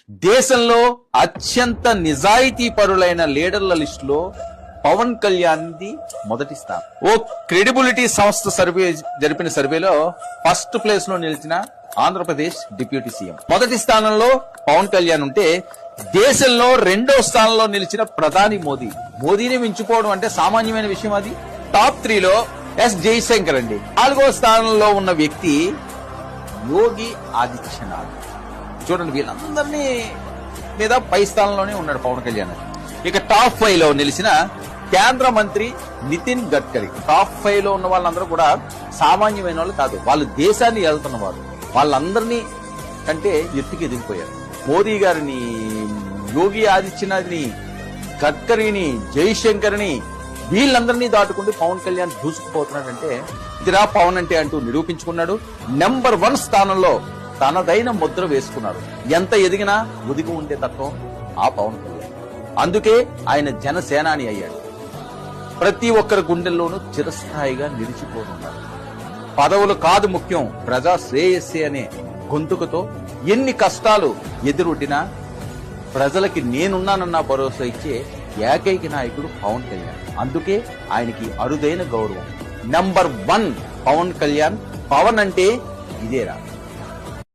దేశంలో అత్యంత నిజాయితీ పరులైన లీడర్ల లిస్టులో పవన్ కళ్యాణ్ ది మొదటి స్థానం. ఓ క్రెడిబిలిటీ సంస్థ జరిపిన సర్వేలో ఫస్ట్ ప్లేస్ లో నిలిచిన ఆంధ్రప్రదేశ్ డిప్యూటీ సీఎం. మొదటి స్థానంలో పవన్ కళ్యాణ్ ఉంటే దేశంలో రెండో స్థానంలో నిలిచిన ప్రధాని మోదీ. మోదీని మించిపోవడం అంటే సామాన్యమైన విషయం. అది టాప్ 3లో ఎస్ జయశంకర్ అండి. 4వ స్థానంలో ఉన్న వ్యక్తి యోగి ఆదిత్యనాథ్. చూడండి, వీళ్ళందరినీ మీద పై స్థానంలోనే ఉన్నాడు పవన్ కళ్యాణ్. ఇక టాప్ 5లో నిలిచిన కేంద్ర మంత్రి నితిన్ గడ్కరీ. టాప్ 5లో ఉన్న వాళ్ళందరూ కూడా సామాన్యమైన వాళ్ళు కాదు, వాళ్ళు దేశాన్ని వెళ్తున్న వారు. వాళ్ళందరినీ కంటే ఎత్తుకి ఎదిగిపోయారు. మోదీ గారిని, యోగి ఆదిత్యనాథ్ని, గడ్కరీని, జైశంకర్ని, వీళ్ళందరినీ దాటుకుంటూ పవన్ కళ్యాణ్ దూసుకుపోతున్నాడంటే ఇదిరా పవన్ అంటే అంటూ నిరూపించుకున్నాడు. నెంబర్ 1 స్థానంలో తనదైన ముద్ర వేసుకున్నాడు. ఎంత ఎదిగినా ఒదిగి ఉండే తత్వం ఆ పవన్ కళ్యాణ్. అందుకే ఆయన జనసేనాని అయ్యాడు. ప్రతి ఒక్కరి గుండెల్లోనూ చిరస్థాయిగా నిలిచిపోతున్నారు. పదవులు కాదు ముఖ్యం, ప్రజా శ్రేయస్సే అనే గొంతుకతో ఎన్ని కష్టాలు ఎదురొడ్డినా ప్రజలకి నేనున్నానన్న భరోసా ఇచ్చే ఏకైక నాయకుడు పవన్ కళ్యాణ్. అందుకే ఆయనకి అరుదైన గౌరవం. నెంబర్ 1 పవన్ కళ్యాణ్. పవన్ అంటే ఇదేరా.